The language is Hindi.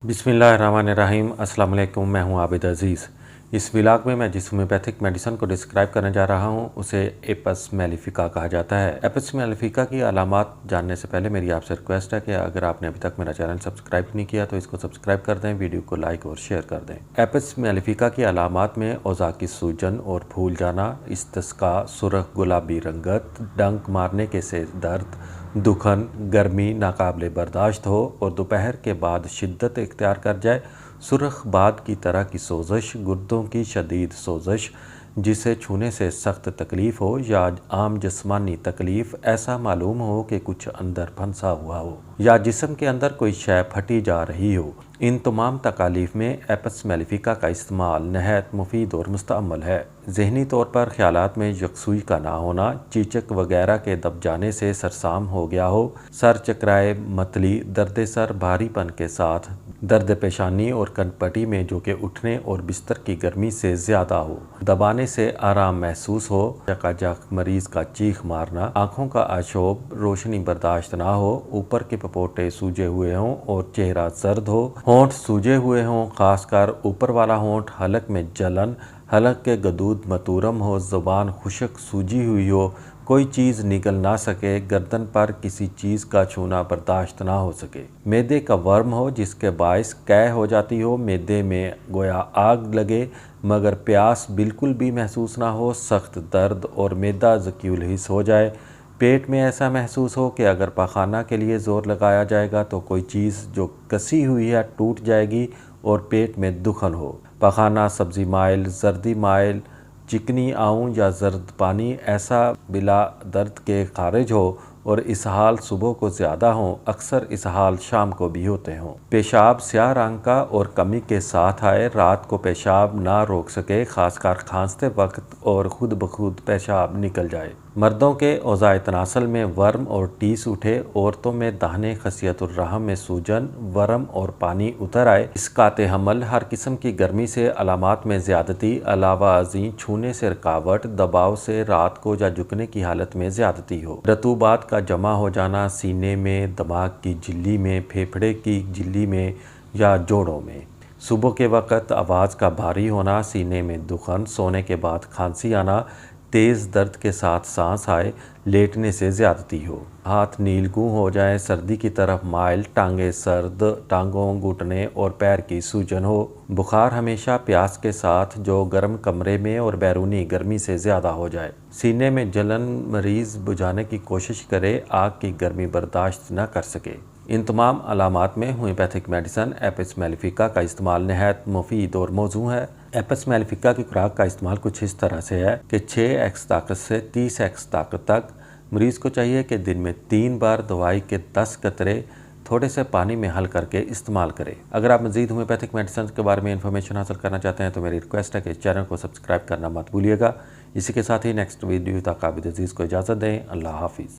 बिस्मिल्लाहिर्रहमानिर्रहीम। अस्सलाम वालेकुम। मैं हूं आबिद अज़ीज़। इस व्लॉग में मैं जिस होम्योपैथिक मेडिसिन को डिस्क्राइब करने जा रहा हूं उसे एपस मेलिफिका कहा जाता है। एपस मेलिफिका की अलामात जानने से पहले मेरी आपसे रिक्वेस्ट है कि अगर आपने अभी तक मेरा चैनल सब्सक्राइब नहीं किया तो इसको सब्सक्राइब कर दें, वीडियो को लाइक और शेयर कर दें। एपस मेलिफिका की अलामात में औज़ा की सूजन और फूल जाना, इस्तिस्का, सुर्ख गुलाबी रंगत, डंक मारने के से दर्द, दुखन, गर्मी नाकाबिले बर्दाश्त हो और दोपहर के बाद शिद्दत इख्तियार कर जाए, सुर्ख बाद की तरह की सोजश, गुर्दों की शदीद सोजश जिसे छूने से सख्त तकलीफ़ हो या आम जिस्मानी तकलीफ़, ऐसा मालूम हो कि कुछ अंदर फंसा हुआ हो या जिस्म के अंदर कोई शय फटी जा रही हो, इन तमाम तकालीफ में एपस मेलिफिका का इस्तेमाल नहायत मुफीद और मुस्तअमल है। ज़हनी तौर पर ख्यालात में यकसुई का ना होना, चीचक वगैरह के दब जाने से सरसाम हो गया हो, सर चकराए, मतली, दर्द सर, भारीपन के साथ दर्द पेशानी और कनपटी में जो कि उठने और बिस्तर की गर्मी से ज़्यादा हो, दबाने से आराम महसूस हो, चकाचक मरीज़ का चीख मारना, आँखों का आशोब, रोशनी बर्दाश्त ना हो, ऊपर के पपोटे सूजे हुए हों और चेहरा सर्द हो, होंठ सूजे हुए हों, खासकर ऊपर वाला होंठ, हलक में जलन, हलक के गदूद मतूरम हो, ज़ुबान खुशक सूजी हुई हो, कोई चीज़ निकल ना सके, गर्दन पर किसी चीज़ का छूना बर्दाश्त ना हो सके, मैदे का वर्म हो जिसके बायस कै हो जाती हो, मैदे में गोया आग लगे मगर प्यास बिल्कुल भी महसूस ना हो, सख्त दर्द और मैदा ज़क्यूल हिस्स हो जाए, पेट में ऐसा महसूस हो कि अगर पखाना के लिए ज़ोर लगाया जाएगा तो कोई चीज़ जो कसी हुई है टूट जाएगी और पेट में दुखन हो, पखाना सब्ज़ी माइल, जर्दी माइल, चिकनी आऊँ या जर्द पानी ऐसा बिला दर्द के खारिज हो और इसहाल सुबह को ज़्यादा हों, अक्सर इसहाल शाम को भी होते हों, पेशाब स्याह रंग का और कमी के साथ आए, रात को पेशाब ना रोक सके, खासकर खांसते वक्त और ख़ुद ब खुद पेशाब निकल जाए, मर्दों के औज़ाए तनासल में वर्म और टीस उठे, औरतों में दाहने खसियतुर्रहम में सूजन, वर्म और पानी उतर आए, इसकाते हमल, हर किस्म की गर्मी से अलामात में ज़्यादती, अलावा अज़ीं छूने से रुकावट, दबाव से रात को या झुकने की हालत में ज़्यादती हो, रतूबात का जमा हो जाना सीने में, दिमाग की झिल्ली में, फेफड़े की झिल्ली में या जोड़ों में, सुबह के वक़्त आवाज़ का भारी होना, सीने में दुखन, सोने के बाद खांसी आना, तेज़ दर्द के साथ सांस आए, लेटने से ज़्यादती हो, हाथ नीलगू हो जाए, सर्दी की तरफ माइल, टांगें सर्द, टांगों, घुटने और पैर की सूजन हो, बुखार हमेशा प्यास के साथ जो गर्म कमरे में और बैरूनी गर्मी से ज़्यादा हो जाए, सीने में जलन, मरीज़ बुझाने की कोशिश करे, आग की गर्मी बर्दाश्त न कर सके। इन तमाम अलामात में होम्योपैथिक मेडिसन एपस मेलिफिका का इस्तेमाल नहायत मुफीद और मौजू है। एपस मेलिफिका की खुराक का इस्तेमाल कुछ इस तरह से है कि 6x ताकत से 30x ताकत तक मरीज़ को चाहिए कि दिन में 3 बार दवाई के 10 कतरे थोड़े से पानी में हल करके इस्तेमाल करें। अगर आप मज़ीद होम्योपैथिक मेडिसिन के बारे में इंफॉर्मेशन हासिल करना चाहते हैं तो मेरी रिक्वेस्ट है कि इस चैनल को सब्सक्राइब करना मत भूलिएगा। इसी के साथ ही नेक्स्ट वीडियो तक आबिद अज़ीज़ को इजाज़त दें। अल्लाह हाफिज़।